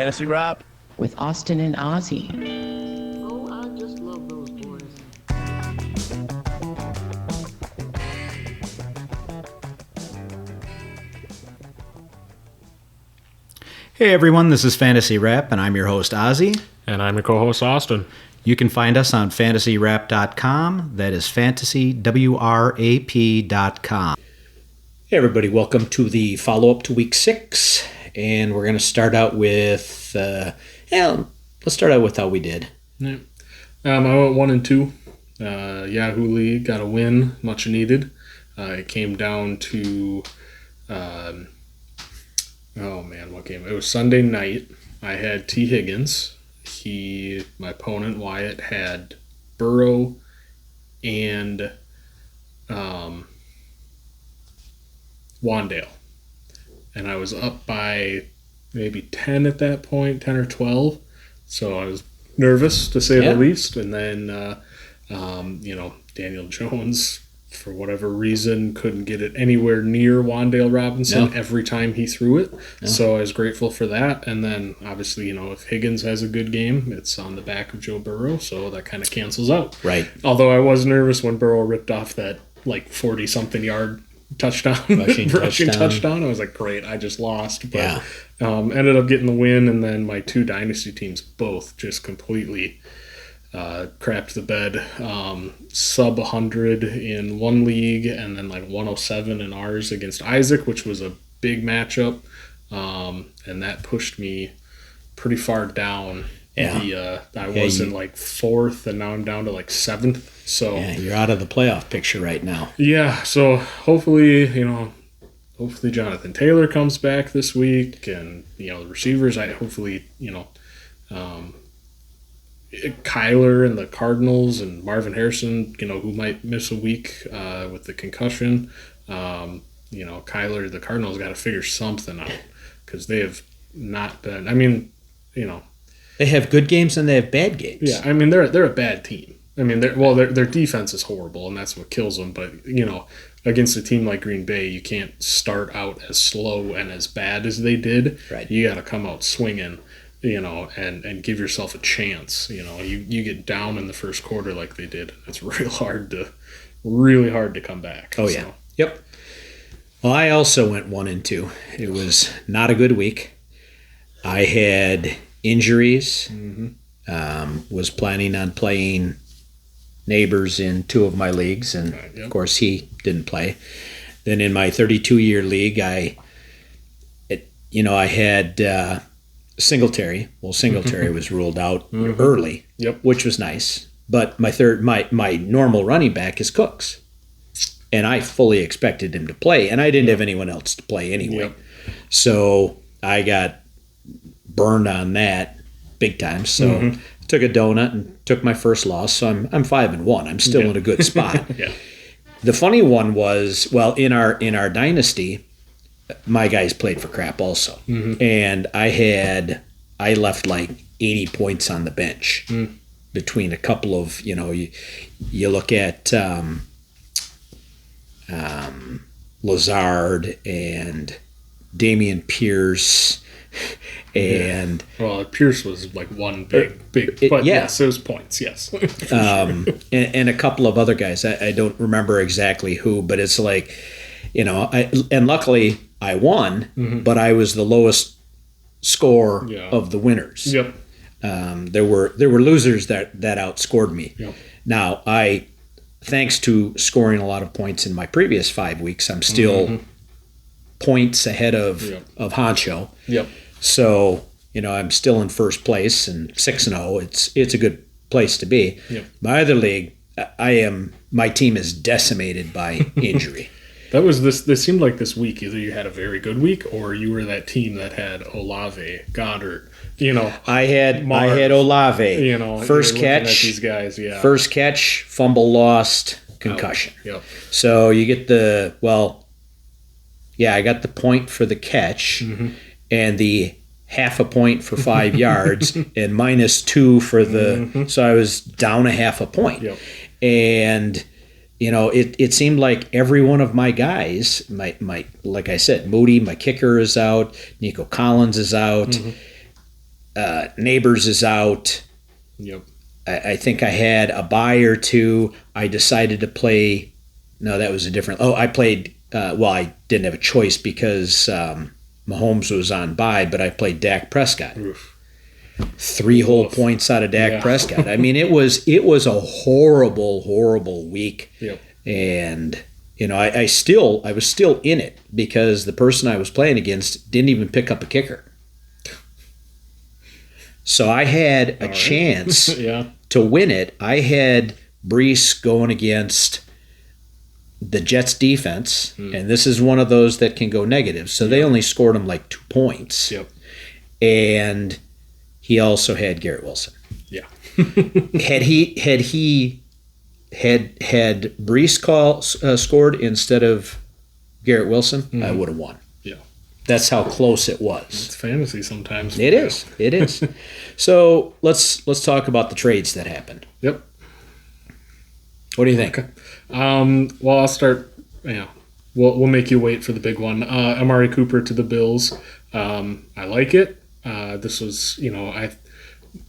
Fantasy Rap with Austin and Ozzy. Oh, I just love those boys. Hey everyone, this is Fantasy Rap, and I'm your host Ozzy. And I'm your co-host Austin. You can find us on fantasyrap.com. That is fantasywrap.com. Hey everybody, welcome to the follow-up to Week 6. And we're going to start out with, let's start out with how we did. Yeah. I went 1-2. Yahoo League got a win, much needed. It came down to, what game? It was Sunday night. I had T. Higgins. My opponent, Wyatt, had Burrow and Wandale. And I was up by maybe 10 at that point, 10 or 12. So I was nervous, to say the least. And then, Daniel Jones, for whatever reason, couldn't get it anywhere near Wandale Robinson every time he threw it. No. So I was grateful for that. And then, obviously, if Higgins has a good game, it's on the back of Joe Burrow. So that kind of cancels out. Right. Although I was nervous when Burrow ripped off that, 40-something yard touchdown, rushing touchdown. I was like, great, I just lost. But ended up getting the win. And then my two dynasty teams both just completely crapped the bed. Sub 100 in one league and then 107 in ours against Isaac, which was a big matchup. And that pushed me pretty far down. I was in fourth and now I'm down to seventh. So you're out of the playoff picture right now. Yeah, so hopefully Jonathan Taylor comes back this week, and the receivers. Kyler and the Cardinals and Marvin Harrison, who might miss a week with the concussion. Kyler, the Cardinals got to figure something out because they have not been. They have good games and they have bad games. Yeah, they're a bad team. Their defense is horrible, and that's what kills them. But against a team like Green Bay, you can't start out as slow and as bad as they did. Right. You got to come out swinging. And give yourself a chance. You get down in the first quarter like they did. It's really hard to come back. Oh, yeah. Yep. Well, I also went 1-2. It was not a good week. I had injuries. Was planning on playing Neighbors in two of my leagues, and of course he didn't play. Then in my 32-year league, I had Singletary. Well, Singletary was ruled out early, which was nice. But my normal running back is Cooks, and I fully expected him to play, and I didn't have anyone else to play anyway. So I got burned on that big time. So took a donut and took my first loss. So I'm 5-1. I'm still in a good spot. The funny one was, in our dynasty, my guys played for crap also. And I left 80 points on the bench between a couple of, you look at Lazard and Damian Pierce and... Well, Pierce was one big, but yes, it was points, yes. and a couple of other guys. I don't remember exactly who, but it's and luckily I won, but I was the lowest score of the winners. There were losers that outscored me. Now, thanks to scoring a lot of points in my previous 5 weeks, I'm still points ahead of Honcho. So, I'm still in first place and 6-0. It's a good place to be. My other league, my team is decimated by injury. This seemed like this week, either you had a very good week or you were that team that had Olave, Goddard, I had Olave. First catch, at these guys, first catch, fumble lost, concussion. So you get I got the point for the catch and the half a point for 5 yards and -2 for the so I was down a half a point. And it seemed like every one of my guys, my like I said, Moody, my kicker is out, Nico Collins is out. Neighbors is out. Yep. I think I had a bye or two. I decided to play. No, that was a different. Oh, I played. I didn't have a choice because Mahomes was on bye, but I played Dak Prescott. Oof. 3 whole points out of Dak Prescott. I mean, it was a horrible week. Yep. And I was still in it because the person I was playing against didn't even pick up a kicker. So I had a chance to win it. I had Brees going against the Jets defense, and this is one of those that can go negative. So they only scored him like 2 points. Yep. And he also had Garrett Wilson. Yeah. had Brees scored instead of Garrett Wilson, I would have won. Yeah. That's how close it was. It's fantasy sometimes. It is. So let's talk about the trades that happened. Yep. What do you think? Okay. Well, I'll start. We'll make you wait for the big one. Amari Cooper to the Bills. I like it. This was,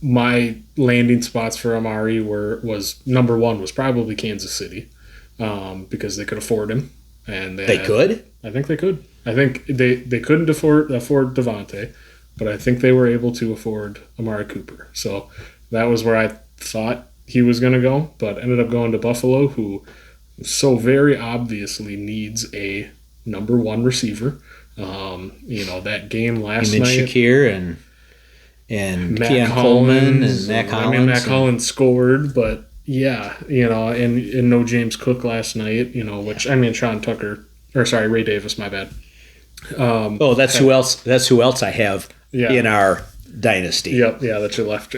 my landing spots for Amari was number one was probably Kansas City, because they could afford him, and they could. I think they could. I think they couldn't afford Devontae, but I think they were able to afford Amari Cooper. So that was where I thought he was going to go, but ended up going to Buffalo, who so very obviously needs a number one receiver. That game last night. Shakir and Keon Coleman and Matt Collins. Matt Collins scored, but and no James Cook last night. Ray Davis. My bad. That's who else. That's who else I have in our dynasty. Yep. Yeah, that you left.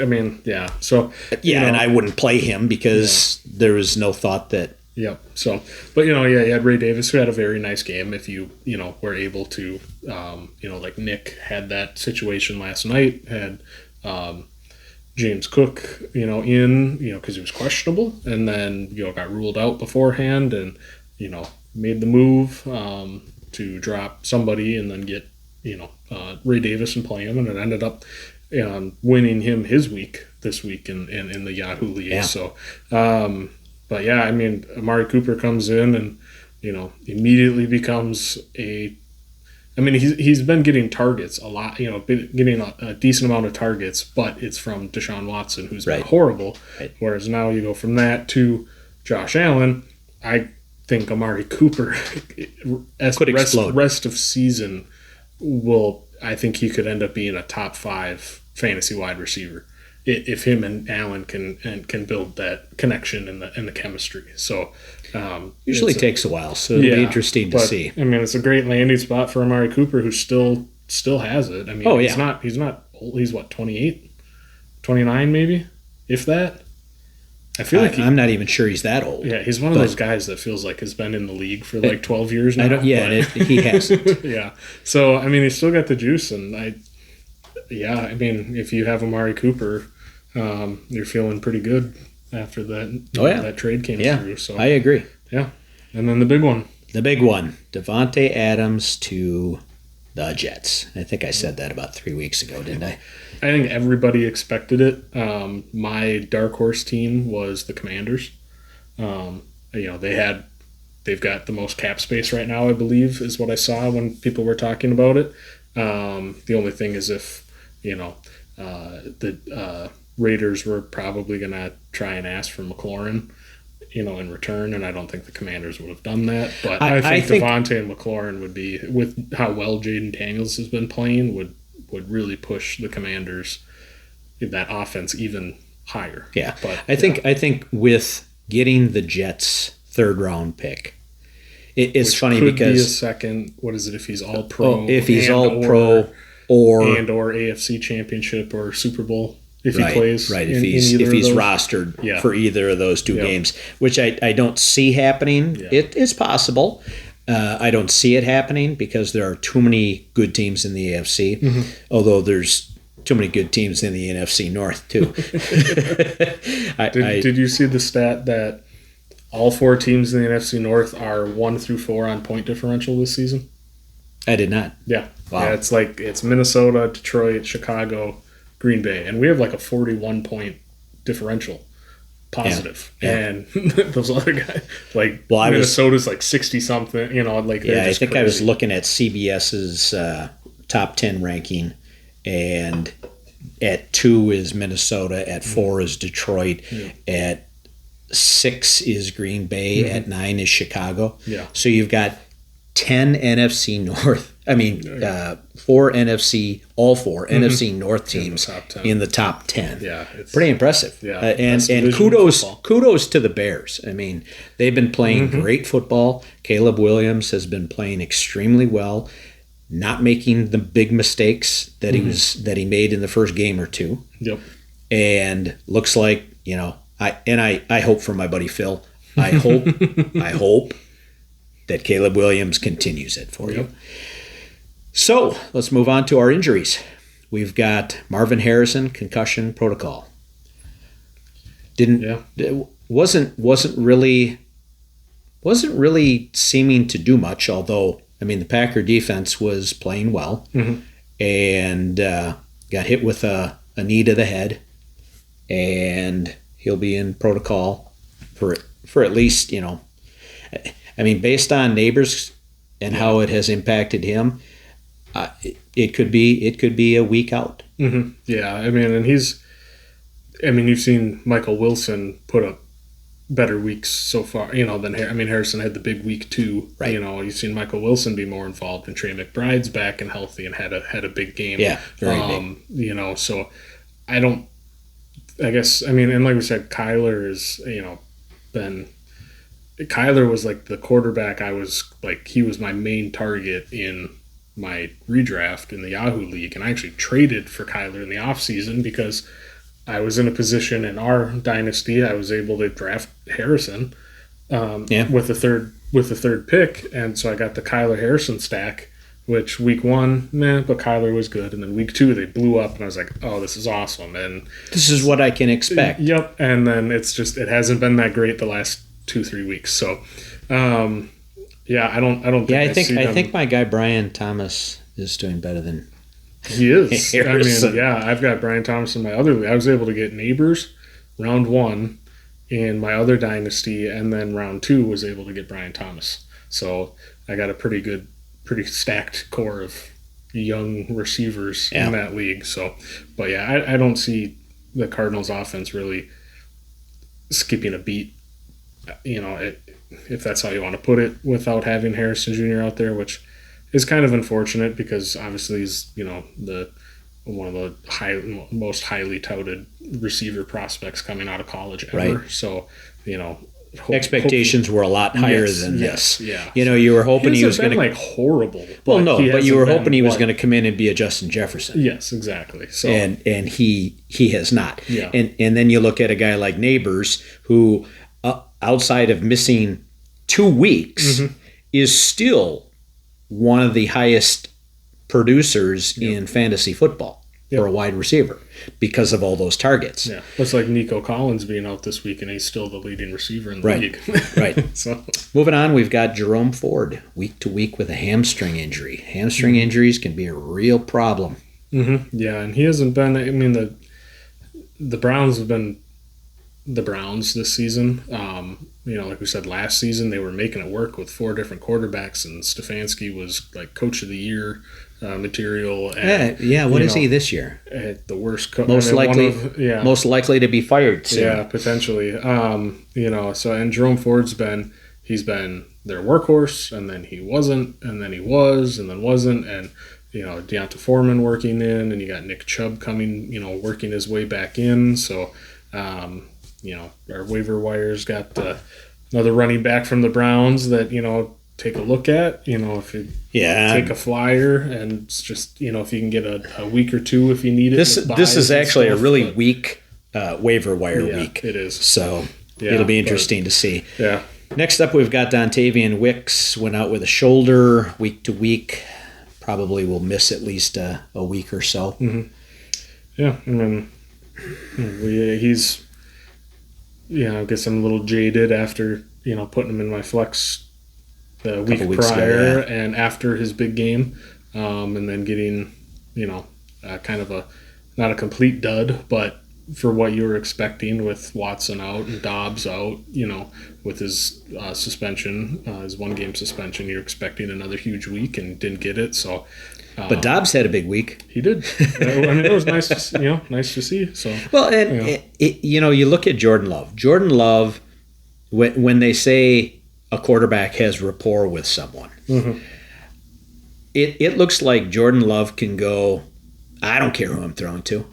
So and I wouldn't play him because there was no thought that. Yep. So, but you had Ray Davis, who had a very nice game. If you were able to, like Nick had that situation last night, had James Cook, because he was questionable, and then got ruled out beforehand, and made the move to drop somebody and then get Ray Davis and play him, and it ended up winning him his week this week in the Yahoo League. Yeah. So. But yeah, Amari Cooper comes in and, immediately becomes he's been getting targets a lot, getting a decent amount of targets, but it's from Deshaun Watson, who's been horrible. Right. Whereas now you go from that to Josh Allen. I think Amari Cooper, could explode. Rest of season, I think he could end up being a top 5 fantasy wide receiver. If him and Allen can build that connection and the chemistry. So usually takes a while, so it'll be interesting to see. It's a great landing spot for Amari Cooper, who still has it. He's not old. He's what, 28, 29 maybe, if that. I feel like I'm not even sure he's that old. Yeah, he's one of those guys that feels like has been in the league for like 12 years now. He hasn't. Yeah, so he's still got the juice, and if you have Amari Cooper. You're feeling pretty good after that. That trade came through. So I agree. Yeah, and then the big one, Devontae Adams to the Jets. I think I said that about 3 weeks ago, didn't I? I think everybody expected it. My dark horse team was the Commanders. They've got the most cap space right now, I believe, is what I saw when people were talking about it. The only thing is if the Raiders were probably going to try and ask for McLaurin, in return, and I don't think the Commanders would have done that. But I think Devontae and McLaurin would be, with how well Jaden Daniels has been playing, would really push the Commanders, that offense, even higher. Yeah, but I think with getting the Jets' 3rd round pick, it's funny because be a second. What is it if he's all pro? If he's all pro or AFC Championship or Super Bowl. If he plays, right? If he's rostered for either of those 2 games, which I don't see happening. Yeah. It's possible. I don't see it happening because there are too many good teams in the AFC. Mm-hmm. Although there's too many good teams in the NFC North too. Did you see the stat that all 4 teams in the NFC North are 1 through 4 on point differential this season? I did not. Yeah. Wow. Yeah, it's Minnesota, Detroit, Chicago, Green Bay, and we have like a 41-point differential positive. Yeah. And those other guys, like Minnesota's like 60 something, like they're just I think crazy. I was looking at CBS's top 10 ranking, and at 2 is Minnesota, at 4 is Detroit, at 6 is Green Bay, at 9 is Chicago. Yeah. So you've got 10 NFC North. I mean, 4 NFC, all 4 NFC North teams in the top 10. Yeah, it's pretty impressive. Yeah, and kudos to the Bears. I mean, they've been playing great football. Caleb Williams has been playing extremely well, not making the big mistakes that he made in the first game or two. Yep. And looks like, I hope for my buddy Phil. I hope that Caleb Williams continues it for you. So let's move on to our injuries. We've got Marvin Harrison, concussion protocol. Wasn't really seeming to do much. Although the Packer defense was playing well, and got hit with a knee to the head, and he'll be in protocol for at least based on Neighbors and how it has impacted him. It could be a week out. Mm-hmm. Yeah, and you've seen Michael Wilson put up better weeks so far, than Harrison had the big week 2. Right. You've seen Michael Wilson be more involved, and Trey McBride's back and healthy and had a big game. Yeah, very big. So I guess, and like we said, Kyler was like the quarterback. He was my main target in my redraft in the Yahoo League, and I actually traded for Kyler in the offseason because I was in a position in our dynasty. I was able to draft Harrison with the third pick, and so I got the Kyler Harrison stack, which week 1, but Kyler was good, and then week 2 they blew up, and I was like, oh, this is awesome, and this is what I can expect. Yep, and then it hasn't been that great the last 2-3 weeks, so. I don't. Yeah, I think my guy Brian Thomas is doing better than he is. Harrison. I've got Brian Thomas in my other league. I was able to get Neighbors round 1 in my other dynasty, and then round 2 was able to get Brian Thomas. So I got a pretty stacked core of young receivers in that league. So, but I don't see the Cardinals' offense really skipping a beat. If that's how you want to put it, without having Harrison Jr. out there, which is kind of unfortunate because obviously he's one of the most highly touted receiver prospects coming out of college ever. Right. So expectations were a lot higher than this. Yeah. You were hoping he was going to horrible. Well, no, but you were hoping he was going to come in and be a Justin Jefferson. Yes, exactly. So and he has not. Yeah. And then you look at a guy like Neighbors who, outside of missing 2 weeks, is still one of the highest producers in fantasy football for a wide receiver because of all those targets. Yeah, it's like Nico Collins being out this week, and he's still the leading receiver in the league. Right. So moving on, we've got Jerome Ford week to week with a hamstring injury. Hamstring injuries can be a real problem. Yeah, and he hasn't been. The Browns have been the Browns this season. Like we said last season, they were making it work with 4 different quarterbacks, and Stefanski was like coach of the year material. And, what is he this year? The worst most likely to be fired soon. Yeah, potentially. So and Jerome Ford's been their workhorse, and then he wasn't, and then he was, and then wasn't, and Deonta Foreman working in, and you got Nick Chubb coming, working his way back in. So. Our waiver wires got another running back from the Browns that, take a look at, if you take a flyer, and it's just, if you can get a week or 2 if you need it. This is actually a really weak waiver wire week. It is. So it'll be interesting to see. Yeah. Next up, we've got Dontavian Wicks, went out with a shoulder week to week. Probably will miss at least a week or so. Yeah, and then he's, I guess I'm a little jaded after, putting him in my flex the week prior and after his big game, and then getting, kind of a not a complete dud, but for what you were expecting with Watson out and Dobbs out, with his suspension, his 1-game suspension, you're expecting another huge week and didn't get it. So, but Dobbs had a big week. He did. I mean, it was nice to see. So, well, and you look at Jordan Love. Jordan Love, when they say a quarterback has rapport with someone, mm-hmm. it looks like Jordan Love can go, I don't care who I'm throwing to.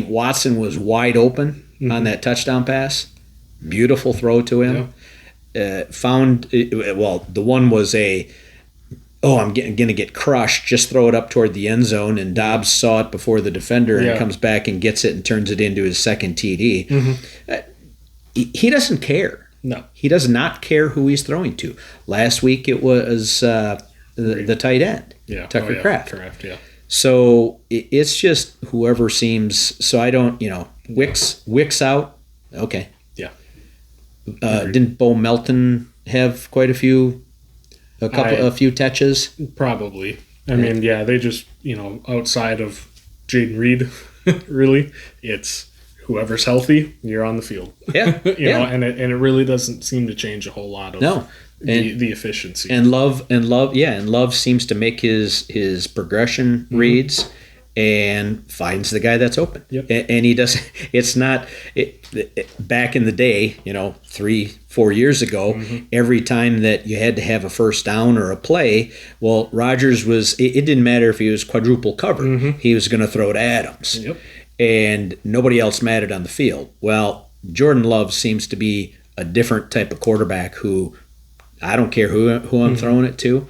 Watson was wide open mm-hmm. on that touchdown pass. Beautiful throw to him. Yeah. The one was I'm going to get crushed. Just throw it up toward the end zone. And Dobbs saw it before the defender and comes back and gets it and turns it into his second TD. Mm-hmm. He doesn't care. No. He does not care who he's throwing to. Last week it was the tight end, Tucker Kraft. Kraft, yeah. So it's just whoever seems. So I don't, Wicks out. Okay. Yeah. Didn't Bo Melton have quite a few touches? Probably. I mean, they just, outside of Jaden Reed, really, it's whoever's healthy, you're on the field. Yeah. And it really doesn't seem to change a whole lot of the efficiency. And Love seems to make his progression mm-hmm. reads and finds the guy that's open. Yep. And he does. It's not back in the day, 3-4 years ago, mm-hmm. every time that you had to have a first down or a play, well, Rodgers was. It didn't matter if he was quadruple covered. Mm-hmm. He was going to throw to Adams. Yep. And nobody else mattered on the field. Well, Jordan Love seems to be a different type of quarterback who, I don't care who I'm mm-hmm. throwing it to,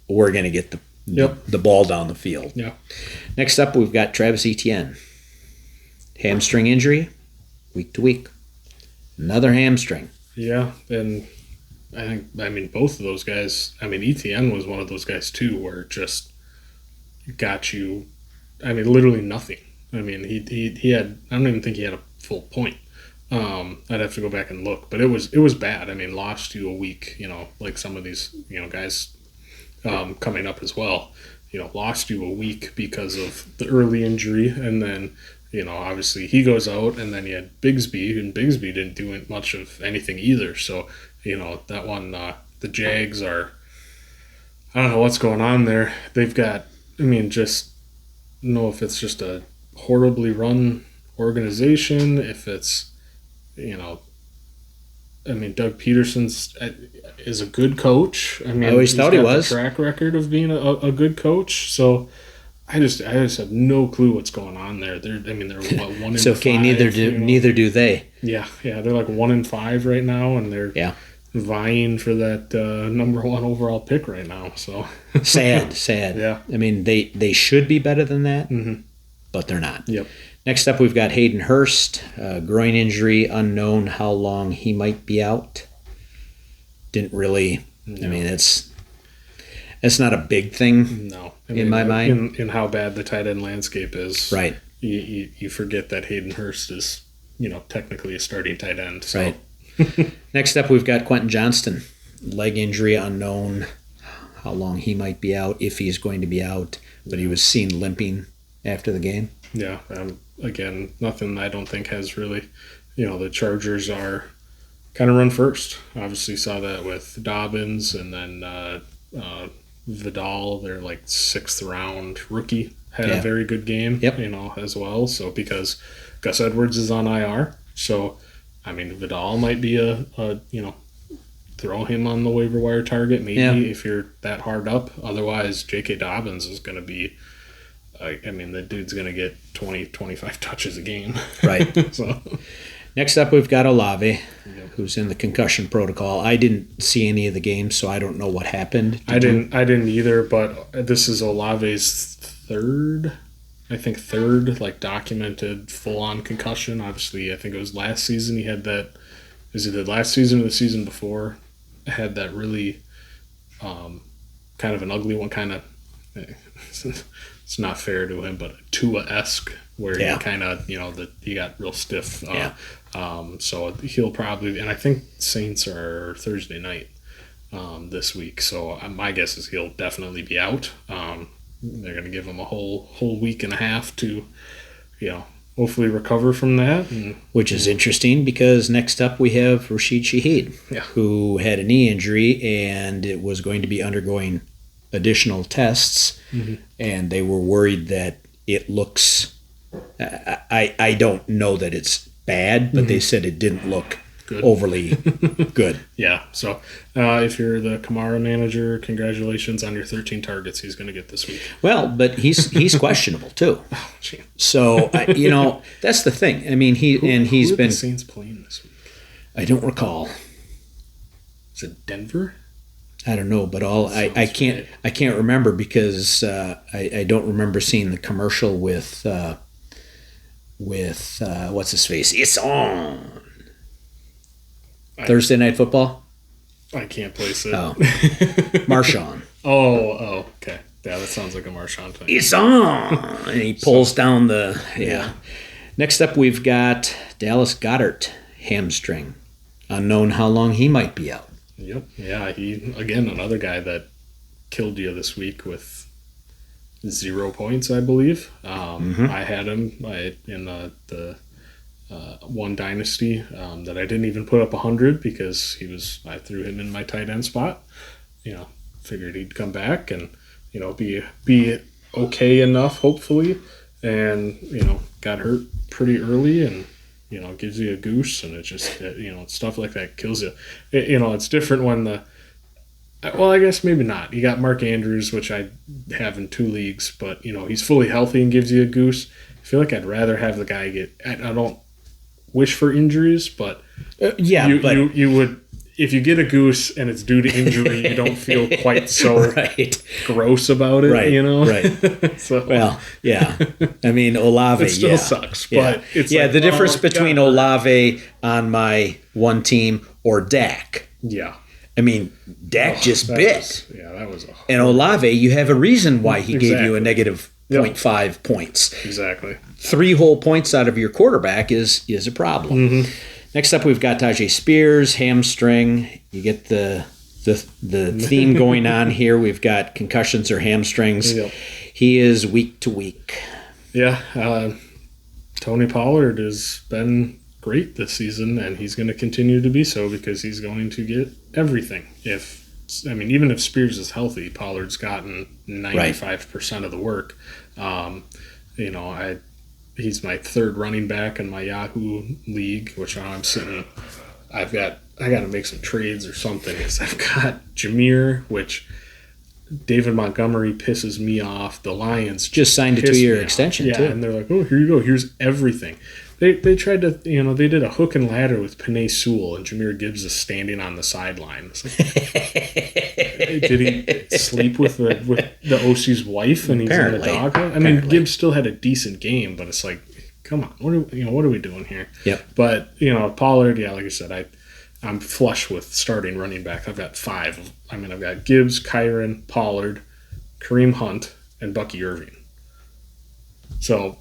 we're going to get the ball down the field. Yeah. Next up, we've got Travis Etienne. Hamstring injury, week to week. Another hamstring. Yeah, and I mean, both of those guys, Etienne was one of those guys too, where it just got you, literally nothing. He had, I don't even think he had a full point. I'd have to go back and look, but it was bad. Lost you a week, like some of these, guys coming up as well, lost you a week because of the early injury. And then, obviously he goes out, and then you had Bigsby, and Bigsby didn't do much of anything either. So, that one, the Jags are, I don't know what's going on there. They've got, just know if it's just a horribly run organization, if it's, Doug Peterson's is a good coach. I always thought he was. The track record of being a good coach. So I just have no clue what's going on there. They're 1-5. It's okay. Neither do they. Yeah. They're like 1-5 right now, and they're vying for that number 1 overall pick right now. So sad. Yeah. They should be better than that, mm-hmm. but they're not. Yep. Next up, we've got Hayden Hurst, groin injury, unknown how long he might be out. Didn't really. No. It's not a big thing. No, in my mind, in how bad the tight end landscape is. Right. You forget that Hayden Hurst is technically a starting tight end. So. Right. Next up, we've got Quentin Johnston, leg injury, unknown how long he might be out, if he's going to be out. But he was seen limping after the game. Yeah. Again, nothing I don't think has really, the Chargers are kind of run first. Obviously saw that with Dobbins, and then Vidal, their 6th round rookie, had a very good game, as well. So because Gus Edwards is on IR, so Vidal might be a throw him on the waiver wire target maybe if you're that hard up. Otherwise, J.K. Dobbins is going to be. The dude's going to get 20, 25 touches a game. Right. So, next up, we've got Olave, who's in the concussion protocol. I didn't see any of the games, so I don't know what happened. I didn't either, but this is Olave's third documented full-on concussion. Obviously, I think it was last season he had that. Is it the last season or the season before? Had that really kind of an ugly one, kind of. It's not fair to him, but Tua-esque, where he kind of, he got real stiff. So he'll probably, and I think Saints are Thursday night this week. So my guess is he'll definitely be out. they're going to give him a whole week and a half to, hopefully recover from that. Which is interesting because next up we have Rashid Shaheed, who had a knee injury and it was going to be undergoing additional tests, and they were worried that it looks. I don't know that it's bad, but they said it didn't look overly good. Yeah. So if you're the Kamara manager, congratulations on your 13 targets he's going to get this week. Well, but he's questionable too. Oh, gee. So that's the thing. I mean, he's who been. The Saints playing this week? I don't recall. Is it Denver? I don't know, but I can't remember because I don't remember seeing the commercial with what's his face. It's on Thursday Night Football. I can't place it. Oh, Marshawn. Oh, okay. Yeah, that sounds like a Marshawn thing. It's on, and he pulls down the Next up, we've got Dallas Goedert, hamstring, unknown how long he might be out. Yep. Yeah, he again another guy that killed you this week with 0 points, I believe. I had him in the one dynasty that I didn't even put up 100 because I threw him in my tight end spot. Figured he'd come back and be okay enough, hopefully, and got hurt pretty early and. Gives you a goose, and it just, stuff like that kills you. It's different when I guess maybe not. You got Mark Andrews, which I have in 2 leagues, but, he's fully healthy and gives you a goose. I feel like I'd rather have the guy I don't wish for injuries, but you would, if you get a goose and it's due to injury, you don't feel quite so gross about it, Right. So, well, yeah. I mean, Olave, it still sucks, but it's the difference between Olave on my one team or Dak. Yeah. I mean, Dak just bit. That was and Olave, you have a reason why he gave you a negative 0.5 points. Exactly. 3 whole points out of your quarterback is a problem. Next up, we've got Tajay Spears, hamstring. You get the theme going on here. We've got concussions or hamstrings. Yep. He is week to week. Yeah. Tony Pollard has been great this season, and he's going to continue to be so because he's going to get everything. Even if Spears is healthy, Pollard's gotten 95% of the work. He's my 3rd running back in my Yahoo league, which I'm sitting. I got to make some trades or something. Because I've got Jameer, which David Montgomery pisses me off. The Lions just signed a 2-year extension too, and they're like, "Oh, here you go. Here's everything." They tried to, they did a hook and ladder with Penei Sewell, and Jahmyr Gibbs is standing on the sideline. It's like, did he sleep with the OC's wife and he's Apparently. in the doghouse? I mean, Gibbs still had a decent game, but it's like, come on, what are we doing here? Yep. But Pollard, like I said, I'm flush with starting running back. I've got 5. I've got Gibbs, Kyron, Pollard, Kareem Hunt, and Bucky Irving. So,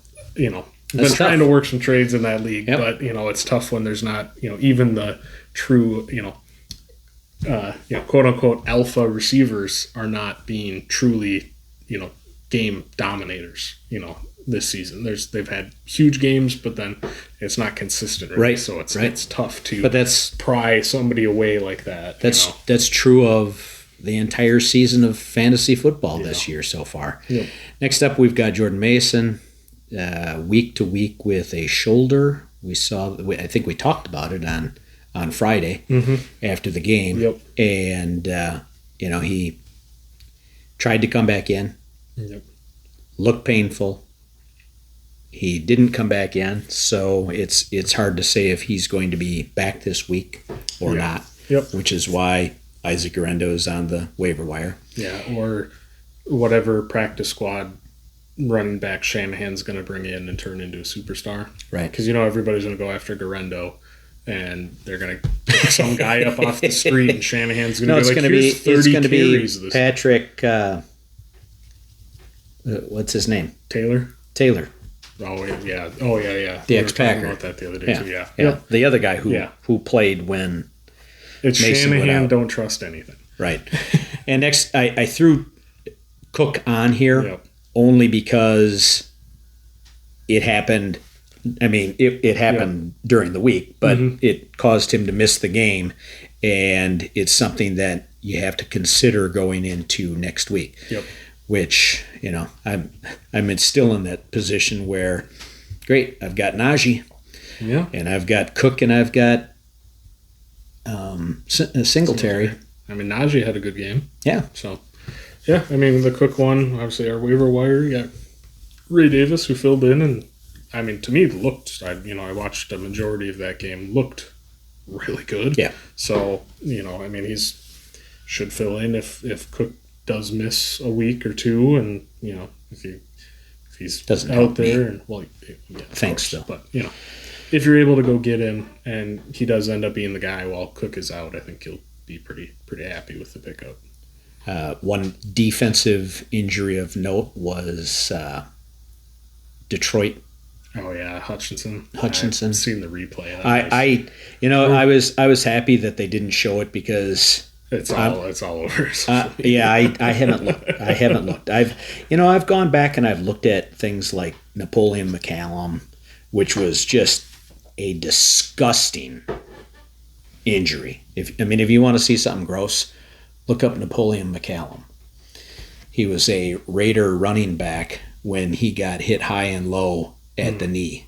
been trying to work some trades in that league, but it's tough when there's not even the true quote unquote alpha receivers are not being truly game dominators this season. They've had huge games, but then it's not consistent, right? So it's tough to pry somebody away like that. That's true of the entire season of fantasy football this year so far. Yep. Next up, we've got Jordan Mason. Week to week with a shoulder. I think we talked about it on Friday after the game. Yep. And he tried to come back in. Yep. Looked painful. He didn't come back in, so it's hard to say if he's going to be back this week or not. Yep. Which is why Isaac Guerrero is on the waiver wire. Yeah, or whatever practice squad running back Shanahan's going to bring in and turn into a superstar. Right. Because everybody's going to go after Guerrero, and they're going to pick some guy up off the street, and Shanahan's going to be like, here's 30 carries this Patrick, what's his name? Taylor. Oh, yeah. The ex-Packer. We were talking about that the other day, too, yeah. Yep. The other guy who played when it's Mason Shanahan, don't trust anything. Right. And next, I threw Cook on here. Yep. only because it happened. I mean, it happened during the week, but it caused him to miss the game, and it's something that you have to consider going into next week. Yep. Which, I'm still in that position where, great, I've got Najee, and I've got Cook, and I've got Singletary. I mean, Najee had a good game. Yeah. So, yeah, I mean, the Cook one, obviously our waiver wire, you got Ray Davis who filled in, and I mean, to me, I watched the majority of that game, looked really good. Yeah. So, I mean, should fill in if Cook does miss a week or two, and, if he's Doesn't out help there, me. and, well, yeah, Thanks, course, though. But, if you're able to go get him and he does end up being the guy while Cook is out, I think you'll be pretty happy with the pickup. One defensive injury of note was Detroit. Oh yeah, Hutchinson. I've seen the replay. Of that. I was happy that they didn't show it because it's all over. I haven't looked. I've gone back and I've looked at things like Napoleon McCallum, which was just a disgusting injury. If you want to see something gross, look up Napoleon McCallum. He was a Raider running back when he got hit high and low at the knee,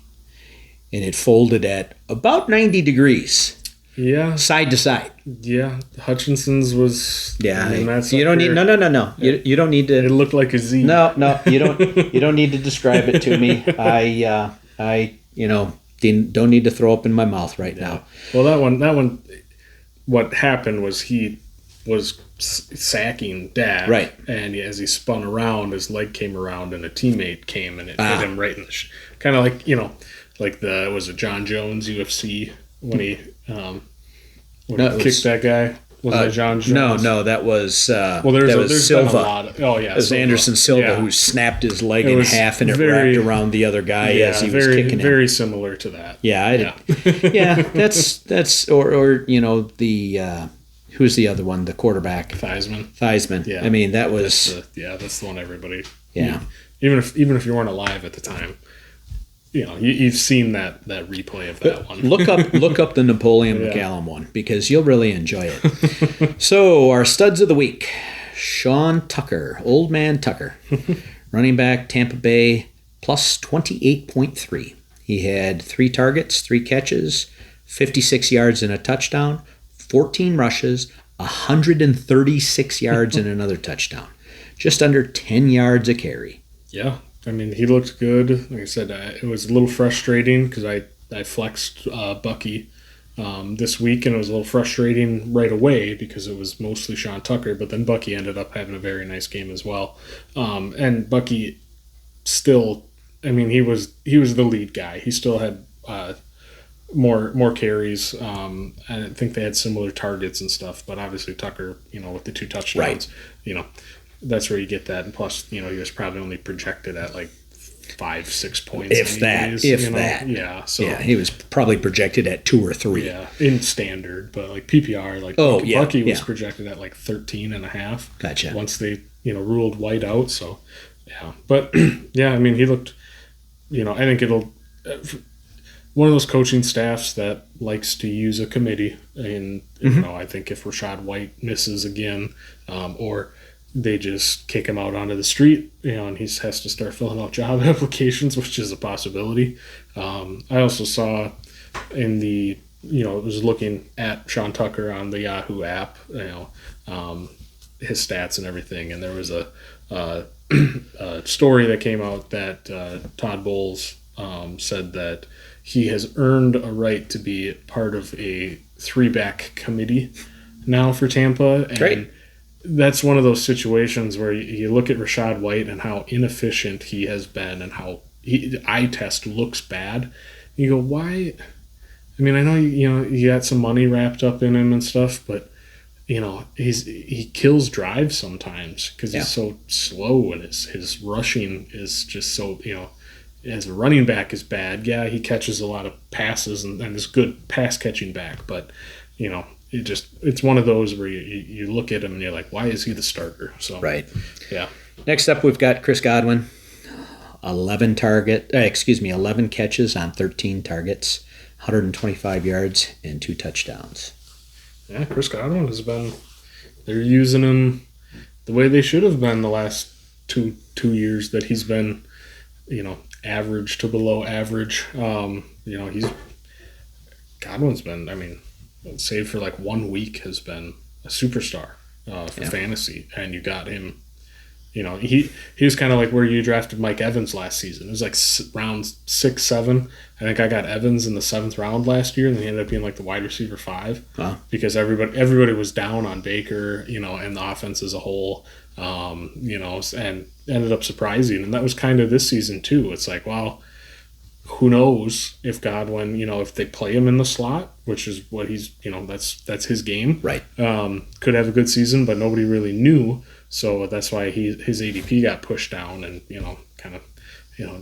and it folded at about 90 degrees. Yeah, side to side. Yeah, Hutchinson's was. Yeah, I mean, that's you don't need no. You don't need to. It looked like a Z. No, you don't need to describe it to me. I don't need to throw up in my mouth right now. Well, that one. What happened was he was sacking Dak, right? And as he spun around, his leg came around, and a teammate came and it hit him right in the kind of like was it John Jones UFC when he kicked that guy. Was that John Jones? No, that was there's Silva. Been a lot of, it was Anderson Silva who snapped his leg in half and it wrapped around the other guy as he was kicking him. Very similar to that. Yeah, that's the who's the other one? The quarterback, Theismann. Yeah, I mean that was that's the one everybody. Yeah, even if you weren't alive at the time. You've seen that replay of that one. Look up the Napoleon McCallum one because you'll really enjoy it. So our studs of the week: Sean Tucker, Old Man Tucker, running back, Tampa Bay, plus 28.3. He had 3 targets, 3 catches, 56 yards and a touchdown, 14 rushes, 136 yards and another touchdown, just under 10 yards a carry. Yeah. I mean, he looked good. Like I said, it was a little frustrating because I flexed Bucky this week, and it was a little frustrating right away because it was mostly Sean Tucker, but then Bucky ended up having a very nice game as well. And Bucky still, I mean, he was the lead guy. He still had more carries. I think they had similar targets and stuff, but obviously Tucker, with the 2 touchdowns, that's where you get that. And plus, he was probably only projected at like 5-6 points. If that. Yeah. So yeah, he was probably projected at 2 or 3. Yeah, in standard, but like PPR, Bucky was projected at like 13.5. Gotcha. Once they, ruled White out. So, yeah. But, yeah, I mean, he looked, I think it'll, one of those coaching staffs that likes to use a committee. And, I think if Rachaad White misses again, or they just kick him out onto the street, and he has to start filling out job applications, which is a possibility. I also saw in the, was looking at Sean Tucker on the Yahoo app, his stats and everything, and there was a story that came out that Todd Bowles said that he has earned a right to be part of a 3-back committee now for Tampa. And great. That's one of those situations where you look at Rachaad White and how inefficient he has been and how eye test looks bad. You go, why? I mean, I know you got some money wrapped up in him and stuff, but he kills drives sometimes because he's so slow and his rushing is just so as a running back is bad. Yeah, he catches a lot of passes and is good pass catching back, but it's one of those where you look at him and you're like, why is he the starter? So right. Yeah. Next up, we've got Chris Godwin. 11 catches on 13 targets, 125 yards, and 2 touchdowns. Yeah, Chris Godwin has been. They're using him the way they should have been the last two years that he's been, average to below average. Godwin's been. I mean, save for like 1 week, has been a superstar for fantasy, and you got him. He was kind of like where you drafted Mike Evans last season. It was like round 6, 7. I think I got Evans in the 7th round last year, and then he ended up being like the wide receiver 5 because everybody was down on Baker, and the offense as a whole, and ended up surprising. And that was kind of this season too. It's like, well, who knows if Godwin, if they play him in the slot, which is what he's, that's his game, right? Could have a good season, but nobody really knew. So that's why his ADP got pushed down, and kind of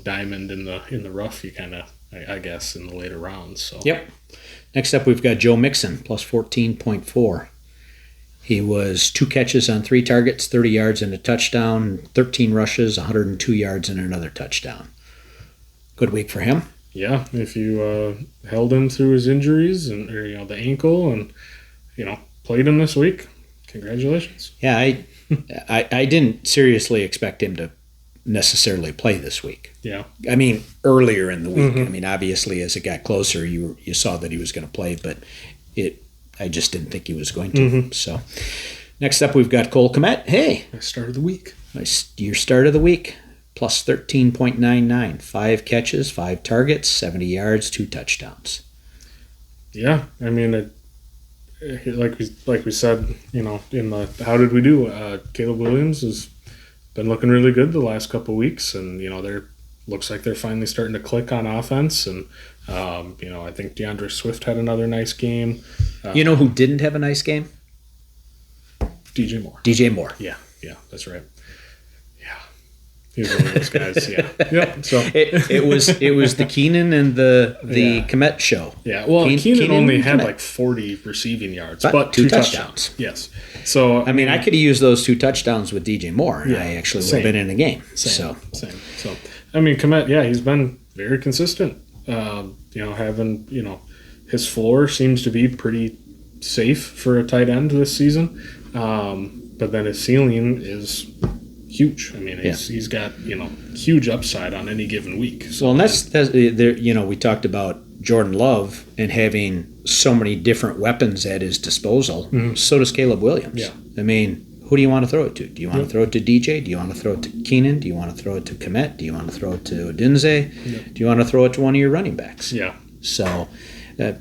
diamond in the rough. You kind of, I guess, in the later rounds. So yep. Next up, we've got Joe Mixon plus 14.4. He was 2 catches on 3 targets, 30 yards and a touchdown, 13 rushes, 102 yards and another touchdown. Good week for him. Yeah, if you held him through his injuries and the ankle and played him this week, congratulations. Yeah, I didn't seriously expect him to necessarily play this week. Yeah. I mean, earlier in the week. Mm-hmm. I mean, obviously, as it got closer, you saw that he was going to play, but I just didn't think he was going to. Mm-hmm. So, next up, we've got Cole Kmet. Hey. My start of the week. Your start of the week. Plus 13.99. 5 catches, 5 targets, 70 yards, 2 touchdowns. Yeah. I mean, like we said, in the how did we do? Caleb Williams has been looking really good the last couple of weeks, and looks like they're finally starting to click on offense. And I think DeAndre Swift had another nice game. Who didn't have a nice game? DJ Moore. DJ Moore. Yeah, that's right. He's one of those guys, yeah. Yep. So it was the Keenan and the Kmet show. Yeah. Well, Keenan only had like 40 receiving yards, but 2 touchdowns. Yes. So I mean, I could have used those 2 touchdowns with DJ Moore, and I actually would have been in the game. Same. So I mean, Kmet, he's been very consistent. Having his floor seems to be pretty safe for a tight end this season, but then his ceiling is huge. I mean, he's got huge upside on any given week. So, well, and that's we talked about Jordan Love and having so many different weapons at his disposal. Mm-hmm. So does Caleb Williams. Yeah. I mean, who do you want to throw it to? Do you want to throw it to DJ? Do you want to throw it to Keenan? Do you want to throw it to Kmet? Do you want to throw it to Odinze? Yep. Do you want to throw it to one of your running backs? Yeah. So, a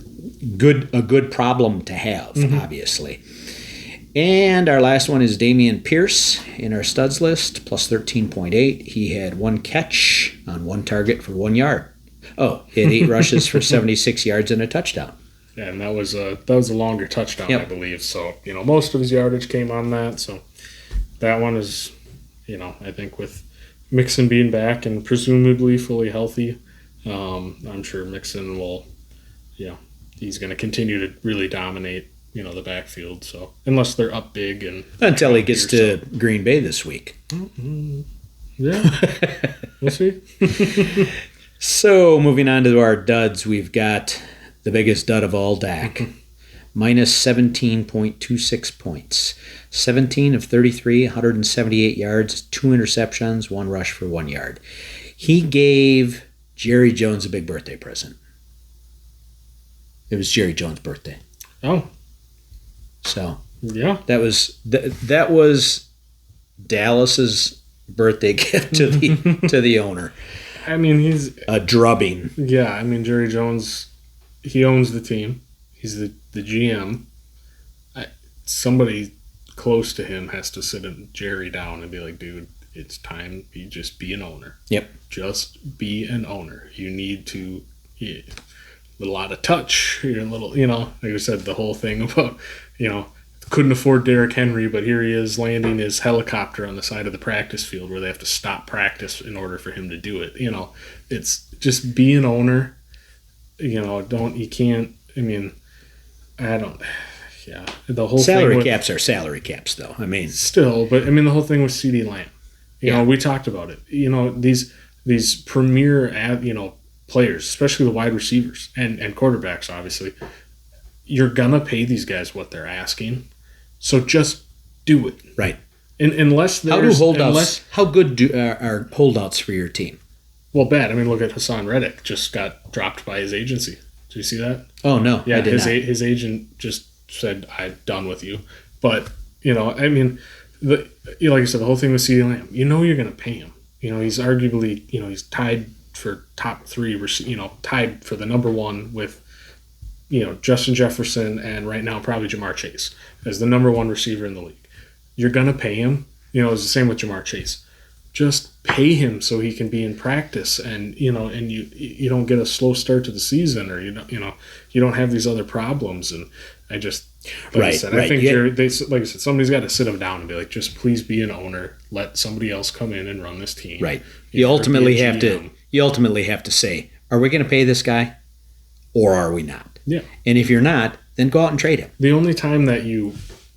good problem to have, obviously. And our last one is Damian Pierce in our studs list, plus 13.8. He had 1 catch on 1 target for 1 yard. Oh, he had 8 rushes for 76 yards and a touchdown. Yeah, and that was a longer touchdown, I believe. So, most of his yardage came on that. So that one is, I think with Mixon being back and presumably fully healthy, I'm sure Mixon will, he's going to continue to really dominate the backfield. So unless they're up big and until he gets to Green Bay this week. Mm-hmm. Yeah, we'll see. So moving on to our duds, we've got the biggest dud of all, Dak, minus 17.26 points, 17 of 33, 178 yards, 2 interceptions, 1 rush for 1 yard. He gave Jerry Jones a big birthday present. It was Jerry Jones' birthday. Oh. So yeah, that was Dallas's birthday gift to the owner. I mean, he's a drubbing. Yeah, I mean, Jerry Jones, he owns the team. He's the GM. Somebody close to him has to sit Jerry down and be like, dude, it's time you just be an owner. Yep. Just be an owner. You need to a little out of touch. You're a little, like I said, the whole thing about, couldn't afford Derrick Henry, but here he is landing his helicopter on the side of the practice field where they have to stop practice in order for him to do it. It's just be an owner. The whole salary caps are salary caps, though. I mean, still, but the whole thing with CeeDee Lamb, we talked about it. these premier, players, especially the wide receivers and quarterbacks, obviously, you're gonna pay these guys what they're asking. So just do it. Right. Unless how there's do holdouts? How good are holdouts for your team? Well, bad. I mean, look at Hassan Reddick. Just got dropped by his agency. Did you see that? Oh no, yeah. I did not. His agent just said, "I'm done with you." But I mean, like I said, the whole thing with CeeDee Lamb. You're going to pay him. He's arguably, he's tied for top 3. Tied for the number 1 with, Justin Jefferson and right now probably Jamar Chase as the number 1 receiver in the league. You're going to pay him. It's the same with Jamar Chase. Just pay him so he can be in practice, and you don't get a slow start to the season, or you don't have these other problems. And I just I think like I said, somebody's got to sit him down and be like, just please be an owner. Let somebody else come in and run this team. Right. You ultimately have to say, are we going to pay this guy, or are we not? Yeah. And if you're not, then go out and trade him. The only time that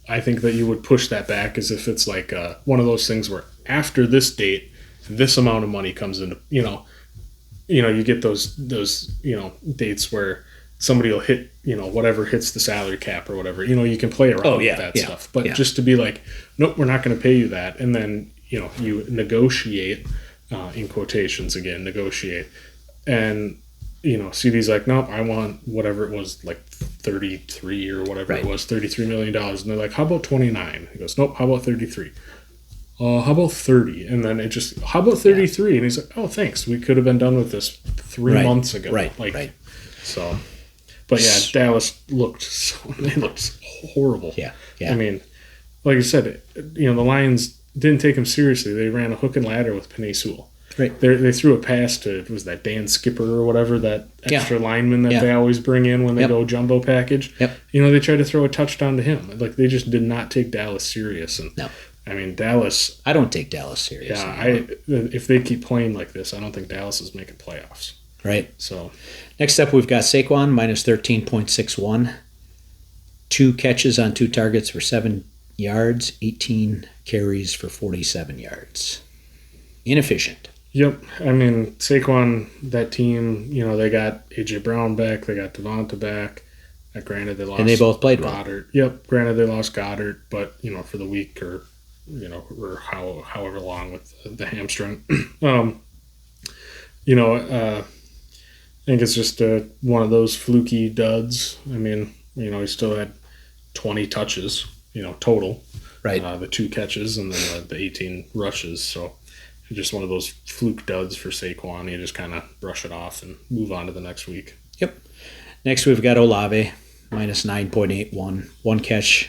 I think that you would push that back is if it's like one of those things where after this date, this amount of money comes into, you get those dates where somebody will hit, whatever hits the salary cap or whatever, you can play around with that stuff. But just to be like, nope, we're not going to pay you that. And then, you negotiate, in quotations again, negotiate. And, CD's like, nope, I want whatever it was, like 33 or whatever it was, $33 million. And they're like, how about 29? He goes, nope, how about 33? How about 30? And then it just, how about 33? And he's like, oh, thanks. We could have been done with this 3 months ago. Right. So, but yeah, Dallas looked horrible. Yeah. I mean, like I said, the Lions didn't take him seriously. They ran a hook and ladder with Penei Sewell. Right. They threw a pass to, was that Dan Skipper or whatever, that extra lineman that they always bring in when they go jumbo package. Yep. They tried to throw a touchdown to him. Like, they just did not take Dallas serious. And no. I mean, Dallas... I don't take Dallas serious. Yeah, if they keep playing like this, I don't think Dallas is making playoffs. Right. So, next up, we've got Saquon, minus 13.61. 2 catches on 2 targets for 7 yards, 18 carries for 47 yards. Inefficient. Yep. I mean, Saquon, that team, they got A.J. Brown back, they got Devonta back. Granted, they lost... And they both played Goddard. Well. Yep. Granted, they lost Goddard, but, for the week or however long with the hamstring. I think it's just one of those fluky duds. I mean, he still had 20 touches, total. Right. The 2 catches and then the 18 rushes. So just one of those fluke duds for Saquon. You just kind of brush it off and move on to the next week. Yep. Next, we've got Olave, minus 9.81. 1 catch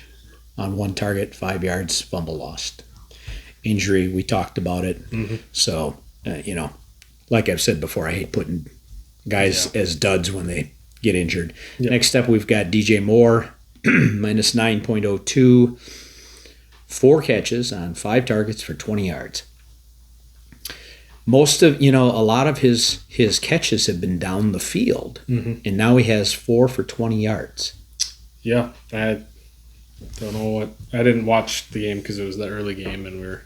on 1 target, 5 yards, fumble lost. Injury, we talked about it. Mm-hmm. So, like I've said before, I hate putting guys as duds when they get injured. Yep. Next up, we've got DJ Moore, minus 9.02. 4 catches on 5 targets for 20 yards. Most of, a lot of his catches have been down the field, and now he has 4 for 20 yards. Yeah, I don't know what. I didn't watch the game because it was the early game, and we were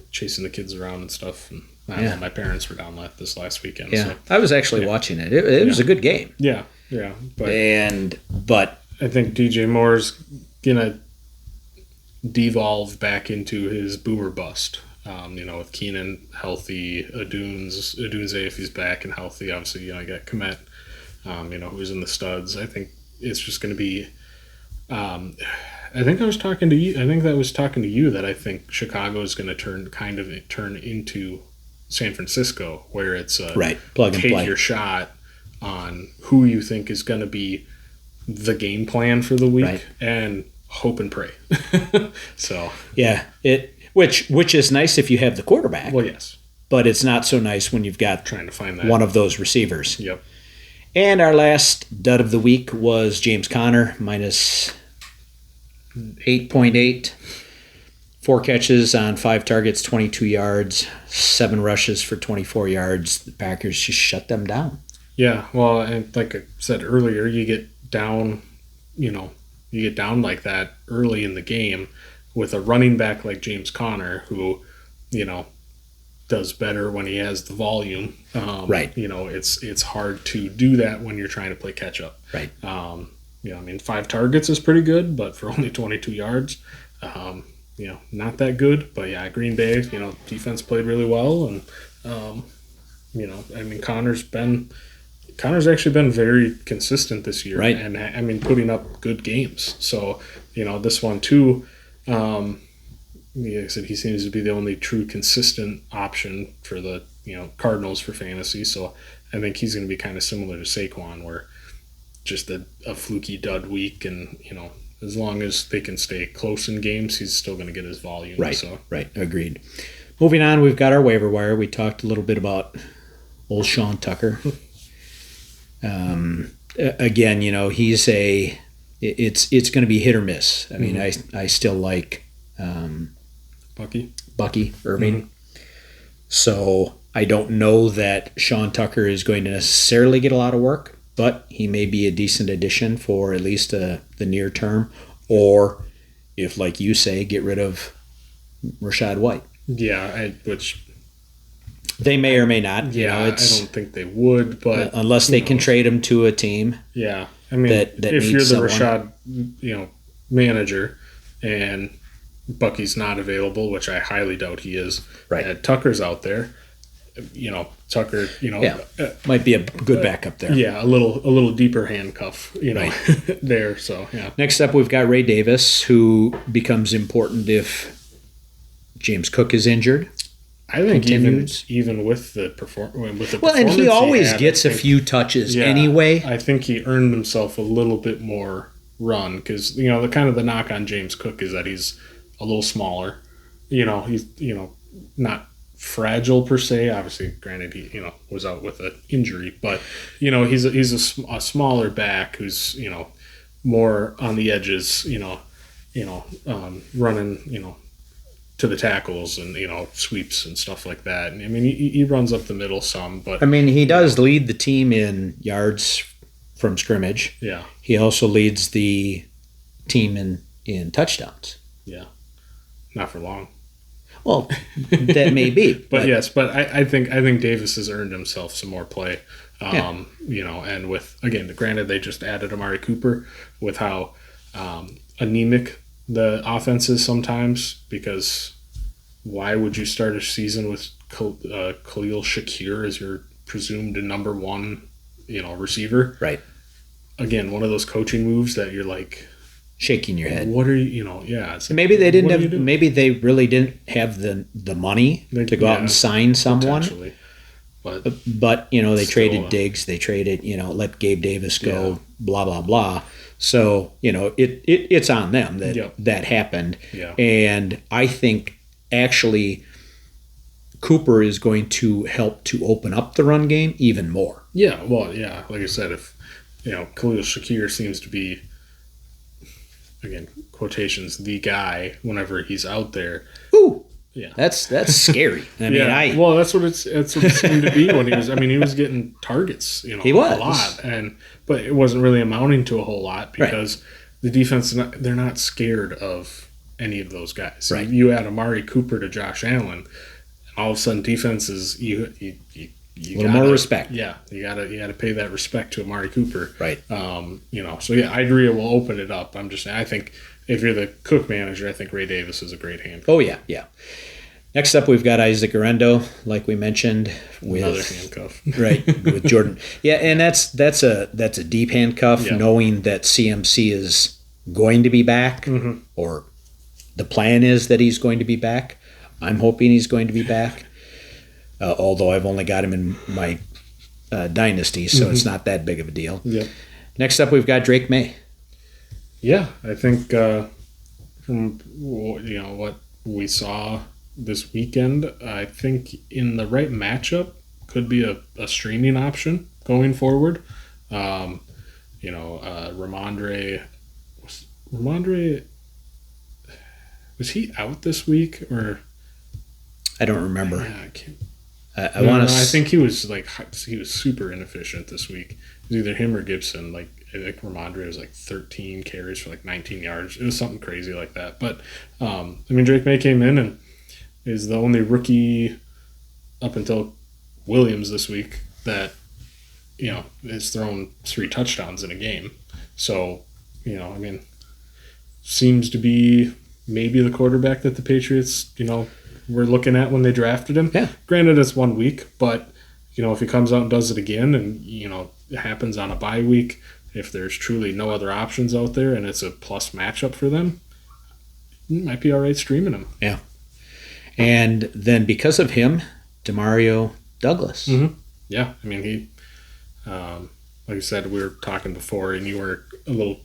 chasing the kids around and stuff. And my parents were down this last weekend. Yeah, so. I was actually watching it. It was a good game. Yeah. But I think DJ Moore's gonna devolve back into his boomer bust. With Keenan healthy, Adunze if he's back and healthy. Obviously, you got Komet, who's in the studs. I think it's just going to be. I think I was talking to you. I think that was talking to you that I think Chicago is going to turn into San Francisco, where it's right plug and take play. Your shot on who you think is going to be the game plan for the week and hope and pray. So yeah, Which is nice if you have the quarterback. Well, yes. But it's not so nice when you've got trying to find that one of those receivers. Yep. And our last dud of the week was James Conner, minus 8.8. 4 catches on 5 targets, 22 yards, 7 rushes for 24 yards. The Packers just shut them down. Yeah, well, and like I said earlier, you get down like that early in the game with a running back like James Conner, who, does better when he has the volume. Right. It's hard to do that when you're trying to play catch up. Right. 5 targets is pretty good, but for only 22 yards, not that good. But yeah, Green Bay, defense played really well, and Connor's actually been very consistent this year, right? And putting up good games. So this one too. Like I said, he seems to be the only true consistent option for the Cardinals for fantasy. So I think he's going to be kind of similar to Saquon, where just a fluky dud week, and as long as they can stay close in games, he's still going to get his volume. Right. So. Right. Agreed. Moving on, we've got our waiver wire. We talked a little bit about old Sean Tucker. Again, he's it's going to be hit or miss. I mean, I still like Bucky Irving. Mm-hmm. So I don't know that Sean Tucker is going to necessarily get a lot of work, but he may be a decent addition for at least the near term, or if, like you say, get rid of Rachaad White. Yeah, which they may or may not. Yeah, I don't think they would, but unless they can trade him to a team. Yeah, I mean, that if you're the Rachaad, manager, and Bucky's not available, which I highly doubt he is. Right. And Tucker's out there. Tucker. Might be a good backup there. Yeah, a little deeper handcuff. Right. there. So yeah. Next up, we've got Ray Davis, who becomes important if James Cook is injured. I think even with the performance. Well, and he always gets a few touches anyway. I think he earned himself a little bit more run because the kind of the knock on James Cook is that he's a little smaller. He's not fragile per se. Obviously, granted he was out with an injury, but he's a smaller back who's more on the edges. Running to the tackles and sweeps and stuff like that. And I mean he runs up the middle some, but I mean he does lead the team in yards from scrimmage. Yeah. He also leads the team in touchdowns. Yeah. Not for long. Well, that may be. but yes, but I think Davis has earned himself some more play. And with again, granted they just added Amari Cooper, with how anemic the offense is sometimes, because why would you start a season with Khalil Shakir as your presumed number one, receiver? Right. Again, one of those coaching moves that you're like shaking your head. What are you? Yeah. It's like, maybe they didn't have. Maybe they really didn't have the money to go out and sign someone. But they traded Diggs. They traded let Gabe Davis go. Yeah. Blah blah blah. So it's on them that happened. Yeah. And I think actually Cooper is going to help to open up the run game even more. Yeah. Well, yeah. Like I said, if Khalil Shakir seems to be, again, quotations, the guy whenever he's out there. Ooh. Yeah. That's scary. I mean, well, that's what it seemed to be when he was. I mean, he was getting targets, he was. A lot, but it wasn't really amounting to a whole lot because the defense, they're not scared of any of those guys. Right. You add Amari Cooper to Josh Allen, and all of a sudden defense is you a little more respect. Yeah, you gotta pay that respect to Amari Cooper. Right. So yeah, I agree. It will open it up. I'm just saying. I think if you're the Cook manager, I think Ray Davis is a great handcuff. Oh yeah. Next up, we've got Isaac Arendo, like we mentioned, with another handcuff, right? With Jordan, yeah, and that's a deep handcuff, knowing that CMC is going to be back, or the plan is that he's going to be back. I'm hoping he's going to be back, although I've only got him in my dynasty, so it's not that big of a deal. Yeah. Next up, we've got Drake May. Yeah, I think from what we saw this weekend, I think in the right matchup could be a streaming option going forward. Ramondre was he out this week, or I don't remember. Yeah, I can't. I think he was super inefficient this week. It was either him or Gibson. Like I think Ramondre was like 13 carries for like 19 yards. It was something crazy like that. But Drake May came in and is the only rookie up until Williams this week that, has thrown 3 touchdowns in a game. So, seems to be maybe the quarterback that the Patriots, were looking at when they drafted him. Yeah. Granted, it's 1 week, but, if he comes out and does it again and, it happens on a bye week, if there's truly no other options out there and it's a plus matchup for them, it might be all right streaming him. Yeah. And then because of him, Demario Douglas. Mm-hmm. Yeah. I mean, he, like I said, we were talking before and you were a little,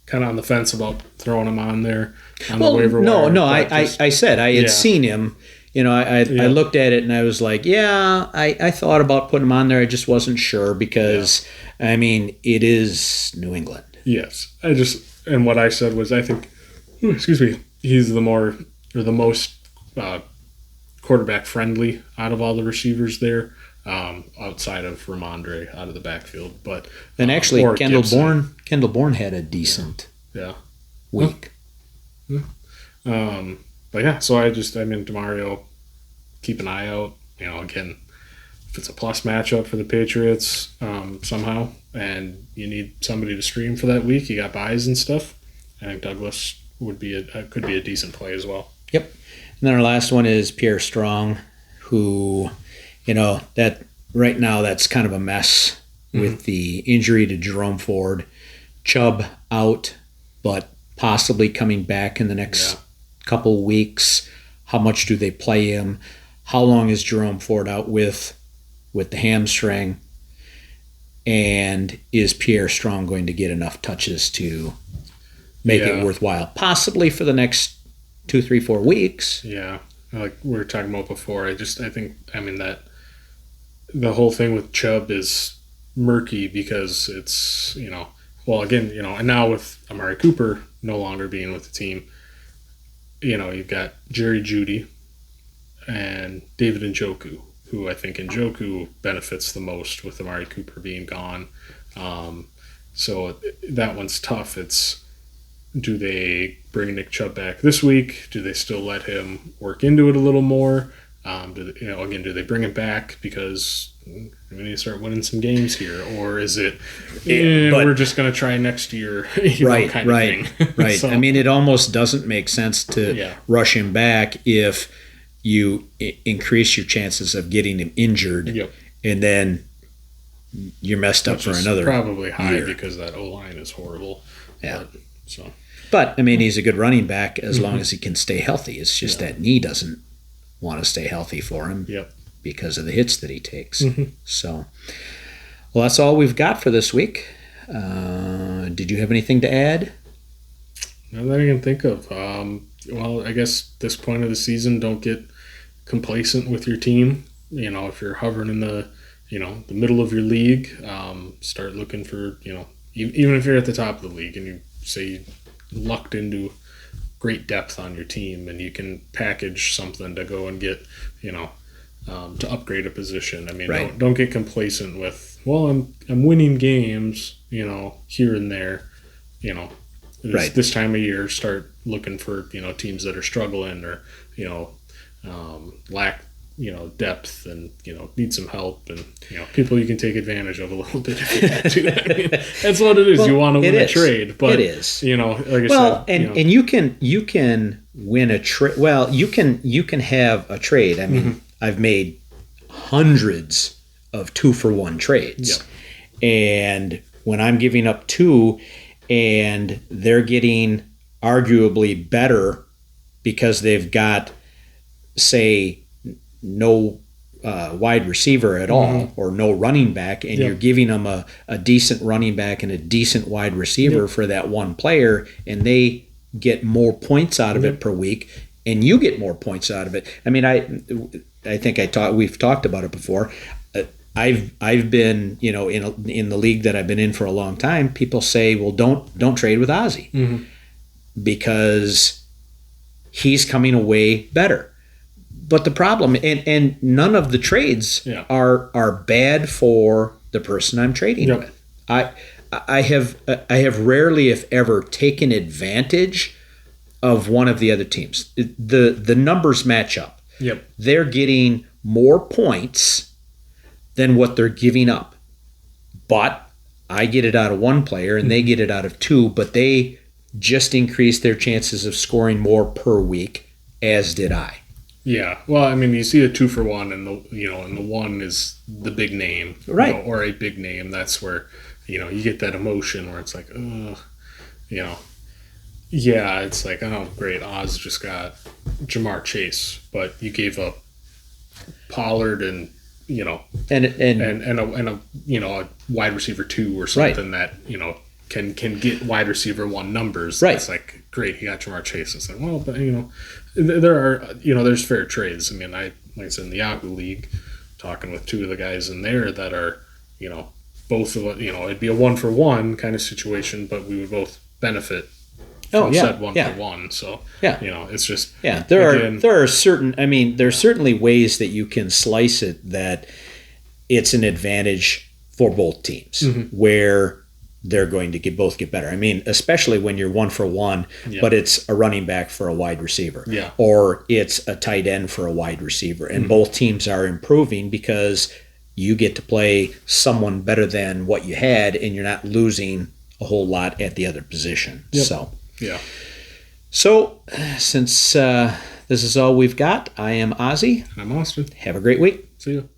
kind of on the fence about throwing him on there on the waiver wire. No, I said I had seen him. I looked at it and I was like, I thought about putting him on there. I just wasn't sure because, it is New England. Yes. And what I said was I think, he's the most quarterback friendly out of all the receivers there, outside of Ramondre out of the backfield. But and actually, Kendall Bourne had a decent week. But yeah, so Demario, keep an eye out. Again, if it's a plus matchup for the Patriots somehow, and you need somebody to stream for that week, you got buys and stuff. I think Douglas could be a decent play as well. Yep. And then our last one is Pierre Strong, who, that right now that's kind of a mess with the injury to Jerome Ford. Chubb out, but possibly coming back in the next couple weeks. How much do they play him? How long is Jerome Ford out with the hamstring? And is Pierre Strong going to get enough touches to make it worthwhile? Possibly for the next 2, 3, 4 weeks. Yeah. Like we were talking about before, I think that the whole thing with Chubb is murky because it's, and now with Amari Cooper no longer being with the team, you've got Jerry Jeudy and David Njoku, who I think Njoku benefits the most with Amari Cooper being gone. So that one's tough. It's, do they bring Nick Chubb back this week? Do they still let him work into it a little more? Do they bring him back because we need to start winning some games here, or is it we're just going to try next year? Kind of thing. Right. So, it almost doesn't make sense to rush him back if you increase your chances of getting him injured, and then you're messed up for another probably high year. Because that O-line is horrible. Yeah. But he's a good running back as long as he can stay healthy. It's just that knee doesn't want to stay healthy for him because of the hits that he takes. So, well, that's all we've got for this week. Did you have anything to add? Not that I can think of. I guess this point of the season, don't get complacent with your team. If you're hovering in the middle of your league, start looking for, even if you're at the top of the league and you say you lucked into great depth on your team and you can package something to go and get, to upgrade a position. Don't get complacent with, I'm winning games, here and there, this time of year. Start looking for, teams that are struggling or, lack, depth and, need some help and, people you can take advantage of a little bit if you have to. That's what it is. Well, you want to win a trade, but it is, like I said, and you can win a trade. Well, you can have a trade. I've made hundreds of 2-for-1 trades, and when I'm giving up 2 and they're getting arguably better because they've got, say, no wide receiver at all or no running back, and you're giving them a decent running back and a decent wide receiver for that one player, and they get more points out of it per week, and you get more points out of it. I think we've talked about it before. I've been, in the league that I've been in for a long time, people say, well, don't trade with Ozzy because he's coming away better. But the problem, and none of the trades are bad for the person I'm trading with. I have rarely, if ever, taken advantage of one of the other teams. The numbers match up. Yep. They're getting more points than what they're giving up. But I get it out of one player and they get it out of two, but they just increased their chances of scoring more per week, as did I. Yeah. Well, I mean, you see a 2-for-1 and the one is the big name. Right. Or a big name. That's where, you get that emotion where it's like, yeah, it's like, oh, great, Oz just got Jamar Chase, but you gave up Pollard and a wide receiver 2 or something that can get wide receiver 1 numbers. Right. It's like, great, he got Jamar Chase. It's like, well, but there are there's fair trades. I mean, like I said, in the Yahoo League, talking with 2 of the guys in there that are both of it'd be a 1-for-1 kind of situation, but we would both benefit. Said 1-for-1. So it's just there are certain. I mean, there's certainly ways that you can slice it that it's an advantage for both teams where they're going to both get better. I mean, especially when you're 1-for-1, but it's a running back for a wide receiver, or it's a tight end for a wide receiver, and both teams are improving because you get to play someone better than what you had, and you're not losing a whole lot at the other position. Yep. So. Yeah. So, since this is all we've got, I am Ozzy. I'm Austin. Have a great week. See you.